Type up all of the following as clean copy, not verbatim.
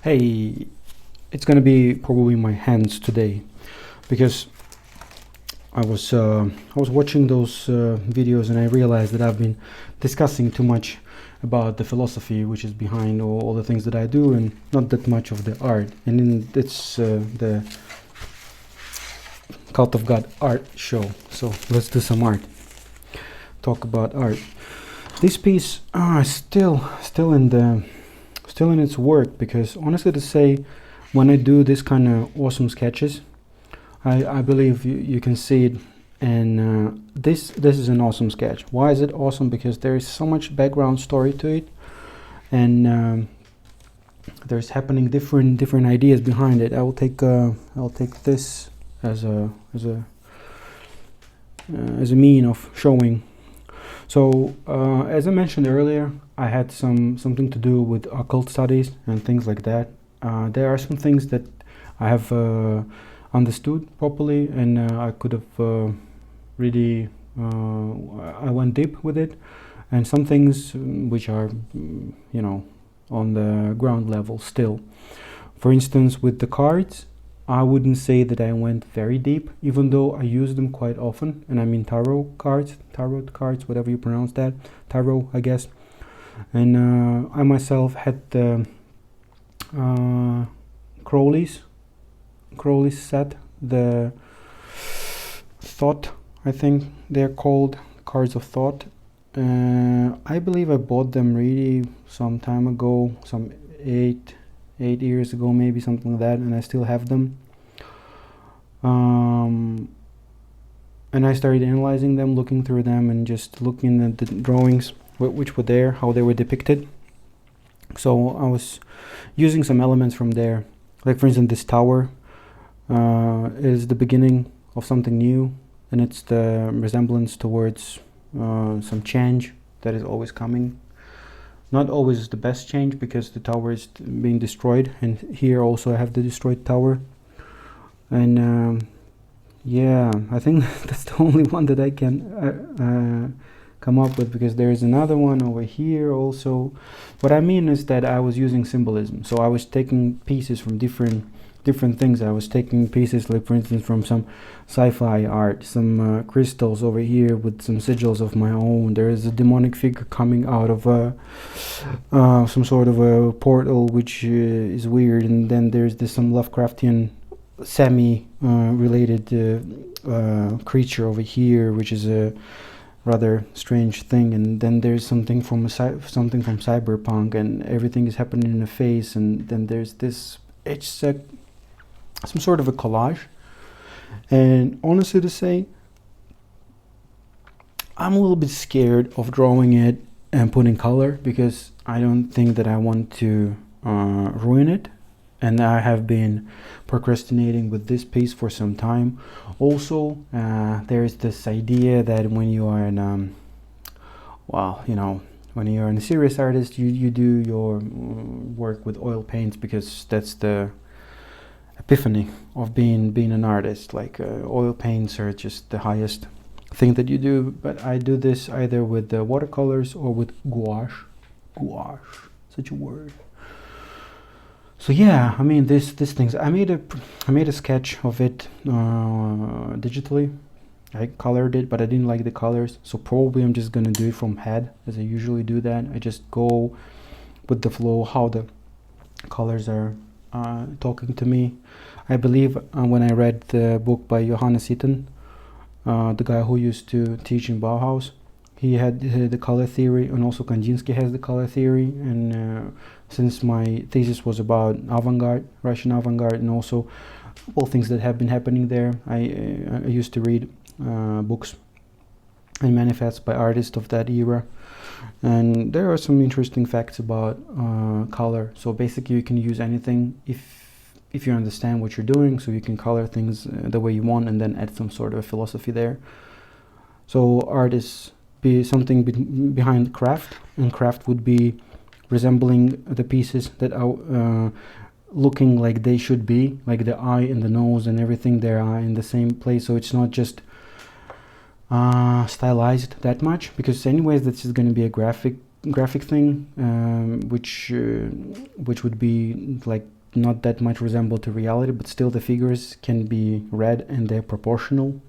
Hey, it's gonna be probably my hands today because I was watching those videos and I realized that I've been discussing too much about the philosophy which is behind all the things that I do and not that much of the art. And it's the Cult of God art show. So let's do some art. Talk about art. This piece is still in its work, because honestly to say, when I do this kind of awesome sketches, I believe you can see it, and this is an awesome sketch. Why is it awesome? Because there is so much background story to it, and there's happening different ideas behind it. I'll take this as a mean of showing. So as I mentioned earlier, I had something to do with occult studies and things like that. There are some things that I have understood properly, and I could have really I went deep with it, and some things which are on the ground level still. For instance, with the cards, I wouldn't say that I went very deep, even though I use them quite often, and I mean tarot cards, whatever you pronounce that, tarot, I guess. And I myself had the Crowley's set, the Thought, I think they're called, cards of Thought. I believe I bought them really some time ago, some 8 years ago, maybe something like that, and I still have them. And I started analyzing them, looking through them, and just looking at the drawings which were there, how they were depicted. So I was using some elements from there, like for instance this tower is the beginning of something new, and it's the resemblance towards some change that is always coming. Not always the best change, because the tower is being destroyed, and here also I have the destroyed tower. And yeah, I think that's the only one that I can come up with, because there is another one over here also. What I mean is that I was using symbolism, so I was taking pieces from different things. I was taking pieces, like for instance from some sci-fi art, some crystals over here with some sigils of my own. There is a demonic figure coming out of some sort of a portal, which is weird, and then there's this some Lovecraftian semi related creature over here, which is a rather strange thing, and then there's something from cyberpunk, and everything is happening in a face, and then there's this, it's some sort of a collage. And honestly to say, I'm a little bit scared of drawing it and putting color, because I don't think that I want to ruin it, and I have been procrastinating with this piece for some time. Also, there is this idea that when you are in when you're a serious artist, you do your work with oil paints, because that's the epiphany of being an artist. Like oil paints are just the highest thing that you do. But I do this either with the watercolors or with gouache, such a word. So yeah, I mean these things, I made a sketch of it digitally. I colored it, but I didn't like the colors, so probably I'm just gonna do it from head, as I usually do that. I just go with the flow, how the colors are talking to me. I believe when I read the book by Johannes Itten, the guy who used to teach in Bauhaus, he had the color theory, and also Kandinsky has the color theory. And since my thesis was about avant-garde, Russian avant-garde, and also all things that have been happening there, I used to read books and manifests by artists of that era, and there are some interesting facts about color. So basically you can use anything if you understand what you're doing, so you can color things the way you want, and then add some sort of philosophy there. So art is something behind craft, and craft would be resembling the pieces that are looking like they should be, like the eye and the nose and everything, they are in the same place. So it's not just stylized that much, because anyways this is going to be a graphic thing, which would be like not that much resemble to reality, but still the figures can be read and they're proportional,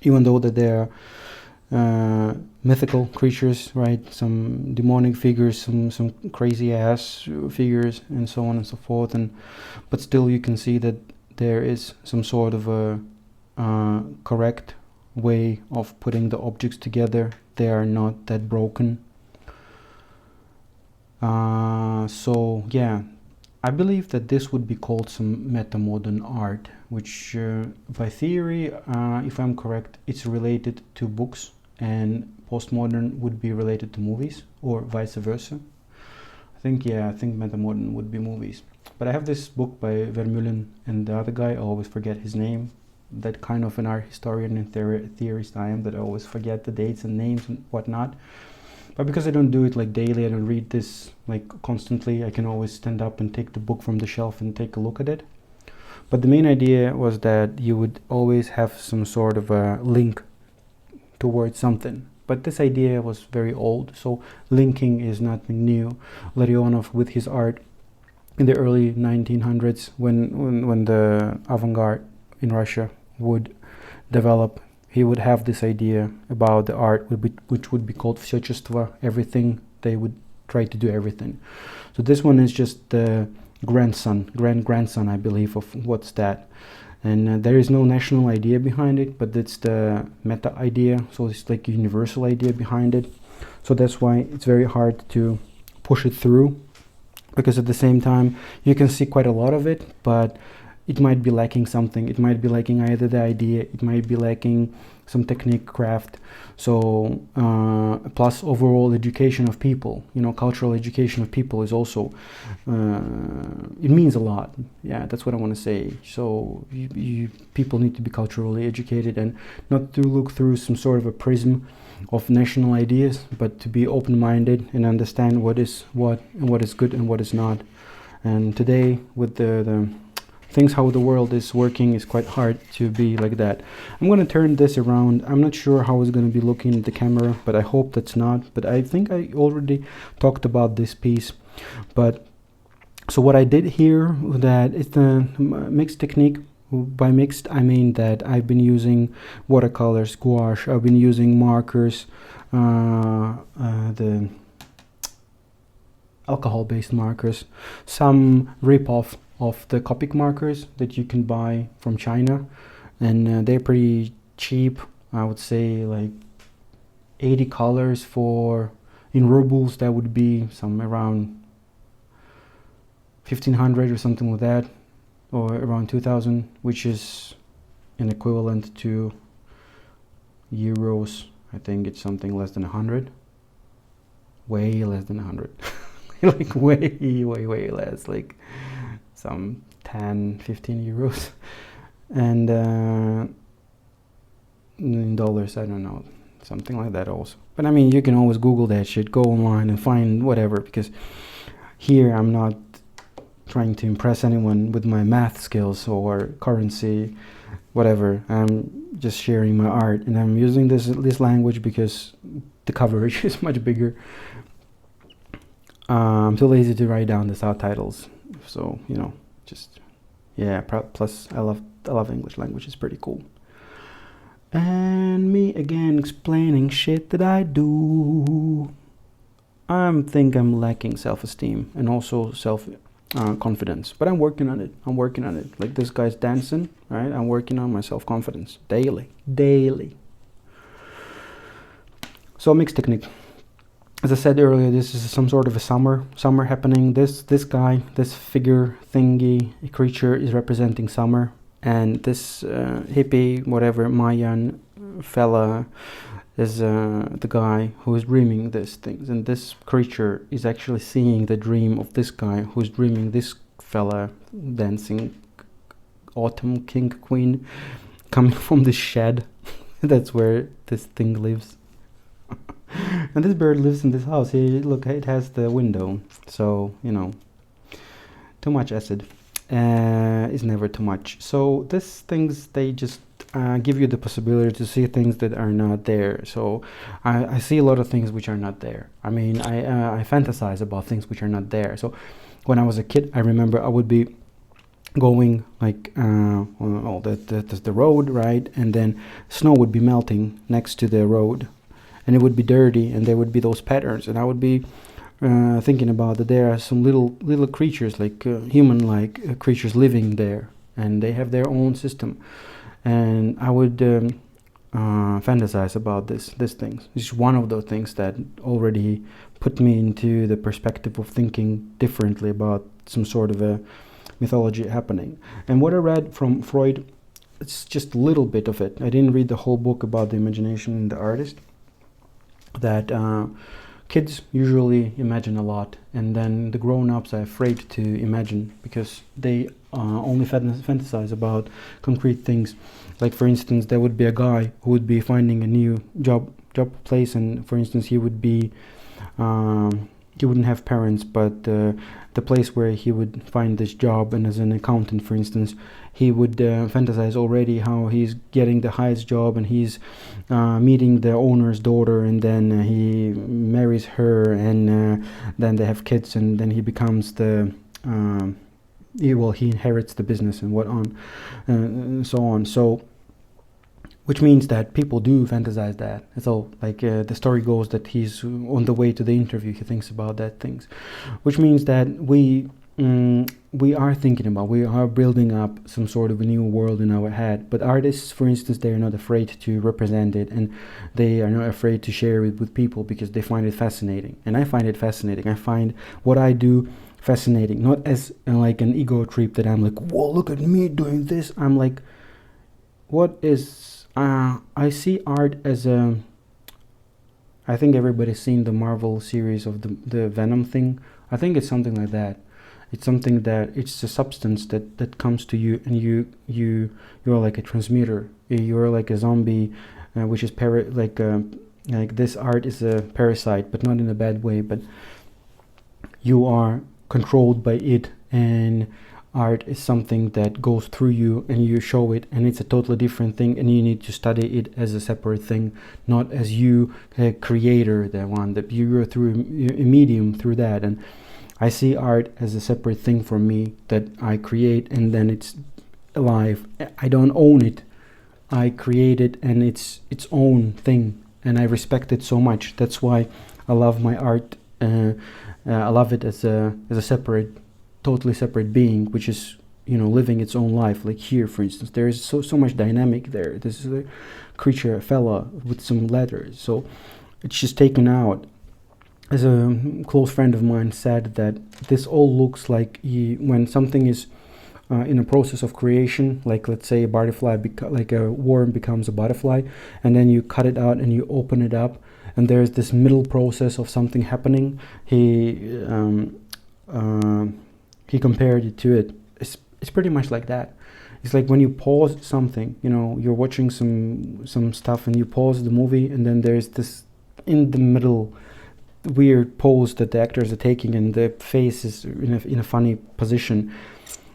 even though that they're mythical creatures, right? Some demonic figures, some crazy ass figures, and so on and so forth. But still, you can see that there is some sort of a correct way of putting the objects together. They are not that broken. So yeah, I believe that this would be called some meta-modern art, which by theory, if I'm correct, it's related to books, and postmodern would be related to movies, or vice versa. I think meta-modern would be movies. But I have this book by Vermeulen and the other guy, I always forget his name. That kind of an art historian and theorist I am, that I always forget the dates and names and whatnot. But because I don't do it like daily, I don't read this like constantly, I can always stand up and take the book from the shelf and take a look at it. But the main idea was that you would always have some sort of a link towards something. But this idea was very old, so linking is nothing new. Larionov, with his art in the early 1900s, when the avant-garde in Russia would develop, he would have this idea about the art, which would be called всёчество, everything. They would try to do everything. So this one is just the grandson, I believe, of what's that. And there is no national idea behind it, but it's the meta idea, so it's like a universal idea behind it. So that's why it's very hard to push it through, because at the same time you can see quite a lot of it, but it might be lacking something. It might be lacking either the idea, it might be lacking some technique, craft. So plus overall education of people, cultural education of people is also, it means a lot. Yeah, that's what I want to say. So people need to be culturally educated, and not to look through some sort of a prism of national ideas, but to be open-minded and understand what is what and what is good and what is not. And today, with the things how the world is working, is quite hard to be like that. I'm going to turn this around. I'm not sure how it's going to be looking at the camera, but I hope that's not. But I think I already talked about this piece. But so what I did here, that is the mixed technique. By mixed, I mean that I've been using watercolors, gouache, I've been using markers, the alcohol-based markers, some rip-off of the Copic markers that you can buy from China, and they're pretty cheap. I would say like 80 colors in rubles, that would be some around 1500 or something like that, or around 2000, which is an equivalent to euros. I think it's something less than 100, way less than 100. Like way less, like some 10-15 euros. And in dollars, I don't know, something like that also. But I mean, you can always Google that shit, go online and find whatever, because here I'm not trying to impress anyone with my math skills or currency, whatever. I'm just sharing my art, and I'm using this language because the coverage is much bigger. I'm too lazy to write down the subtitles, so just yeah. Plus, I love English language; it's pretty cool. And me again explaining shit that I do. I think I'm lacking self-esteem and also confidence, but I'm working on it. Like this guy's dancing, right? I'm working on my self-confidence daily. So mixed technique. As I said earlier, this is some sort of a summer happening. This guy, this figure thingy, creature is representing summer, and this hippie, whatever, Mayan fella is the guy who is dreaming these things, and this creature is actually seeing the dream of this guy who's dreaming this fella dancing autumn king queen coming from the shed. That's where this thing lives. And this bird lives in this house. Look, it has the window. So, too much acid is never too much. So these things, they just give you the possibility to see things that are not there. So I see a lot of things which are not there. I mean, I fantasize about things which are not there. So when I was a kid, I remember I would be going like on the road, right, and then snow would be melting next to the road, and it would be dirty, and there would be those patterns, and I would be thinking about that there are some little creatures, like human-like creatures living there, and they have their own system, and I would fantasize about these things. It's one of those things that already put me into the perspective of thinking differently about some sort of a mythology happening. And what I read from Freud, it's just a little bit of it. I didn't read the whole book about the imagination and the artist. That kids usually imagine a lot, and then the grown-ups are afraid to imagine because they only fantasize about concrete things. Like, for instance, there would be a guy who would be finding a new job place, and for instance, he would be he wouldn't have parents, but the place where he would find this job, and as an accountant, for instance, he would fantasize already how he's getting the highest job, and he's meeting the owner's daughter, and then he marries her, and then they have kids, and then he becomes the he inherits the business and what on and so on. So, which means that people do fantasize that. So, like the story goes that he's on the way to the interview, he thinks about that things, which means that we are thinking about, we are building up some sort of a new world in our head. But artists, for instance, they are not afraid to represent it, and they are not afraid to share it with people because they find it fascinating. And I find it fascinating. I find what I do fascinating, not as like an ego trip that I'm like, whoa, look at me doing this. I'm like, what is... I see art as a... I think everybody's seen the Marvel series of the Venom thing. I think it's something like that. It's something that it's a substance that comes to you, and you're like a transmitter. You're like a zombie, which is like this art is a parasite, but not in a bad way. But you are controlled by it, and art is something that goes through you, and you show it, and it's a totally different thing, and you need to study it as a separate thing, not as you, a creator, the one that you're through a medium through that. And I see art as a separate thing for me that I create, and then it's alive. I don't own it. I create it, and it's its own thing, and I respect it so much. That's why I love my art. I love it as a separate, totally separate being, which is, living its own life. Like here, for instance, there is so much dynamic there. This is a creature, a fella with some letters. So it's just taken out. As a close friend of mine said, that this all looks like when something is in a process of creation, like let's say a butterfly, like a worm becomes a butterfly, and then you cut it out and you open it up, and there's this middle process of something happening. He compared it to it. It's pretty much like that. It's like when you pause something, you're watching some stuff, and you pause the movie, and then there's this in the middle weird pose that the actors are taking, and the face is in a funny position.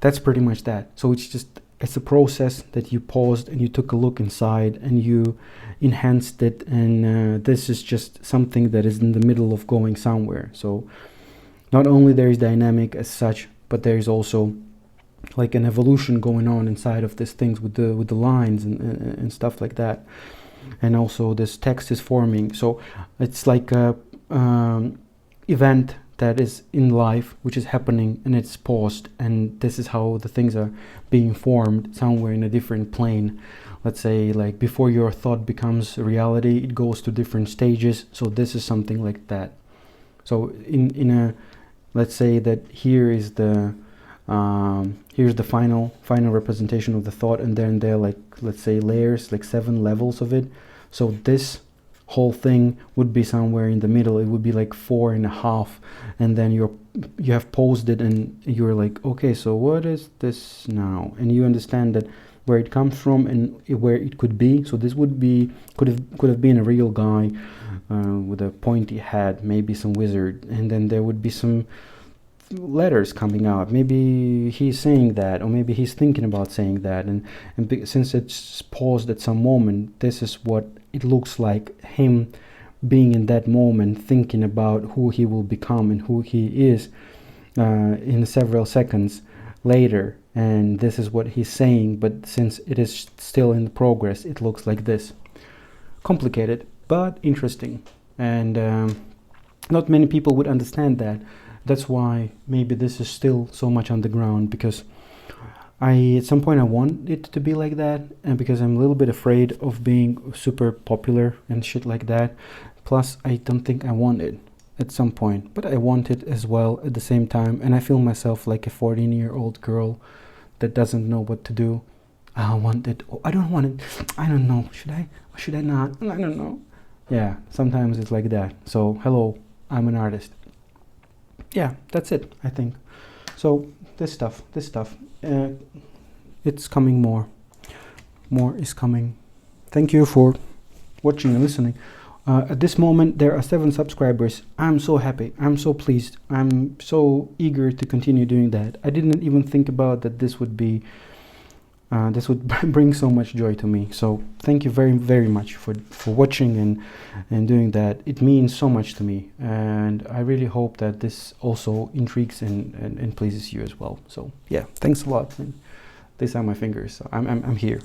That's pretty much that. So it's a process that you paused, and you took a look inside, and you enhanced it, and this is just something that is in the middle of going somewhere. So not only there is dynamic as such, but there is also like an evolution going on inside of these things with the lines and stuff like that. And also this text is forming. So it's like a event that is in life, which is happening, and it's paused, and this is how the things are being formed somewhere in a different plane. Let's say, like, before your thought becomes a reality, it goes to different stages. So this is something like that. So in a, let's say that here's the final representation of the thought, and then there are, like, let's say layers, like 7 levels of it. So this whole thing would be somewhere in the middle. It would be like 4.5, and then you have posed it, and you're like, okay, so what is this now? And you understand that where it comes from and where it could be. So this could have been a real guy with a pointy hat, maybe some wizard, and then there would be some letters coming out. Maybe he's saying that, or maybe he's thinking about saying that, and since it's paused at some moment, this is what it looks like, him being in that moment, thinking about who he will become and who he is. in several seconds later, and this is what he's saying, but since it is still in the progress, it looks like this. Complicated, but interesting, and not many people would understand that. That's why maybe this is still so much on the ground, because at some point I want it to be like that, and because I'm a little bit afraid of being super popular and shit like that. Plus, I don't think I want it at some point, but I want it as well at the same time, and I feel myself like a 14-year-old girl that doesn't know what to do. I want it. Oh, I don't want it. I don't know. Should I? Or should I not? I don't know. Yeah, sometimes it's like that. So, hello, I'm an artist. Yeah, that's it, I think. So, this stuff, it's coming more. More is coming. Thank you for watching and listening. At this moment, there are 7 subscribers. I'm so happy. I'm so pleased. I'm so eager to continue doing that. I didn't even think about that this would be, this would bring so much joy to me. So thank you very, very much for watching and doing that. It means so much to me. And I really hope that this also intrigues and pleases you as well. So yeah, thanks a lot. And these are my fingers. So I'm here.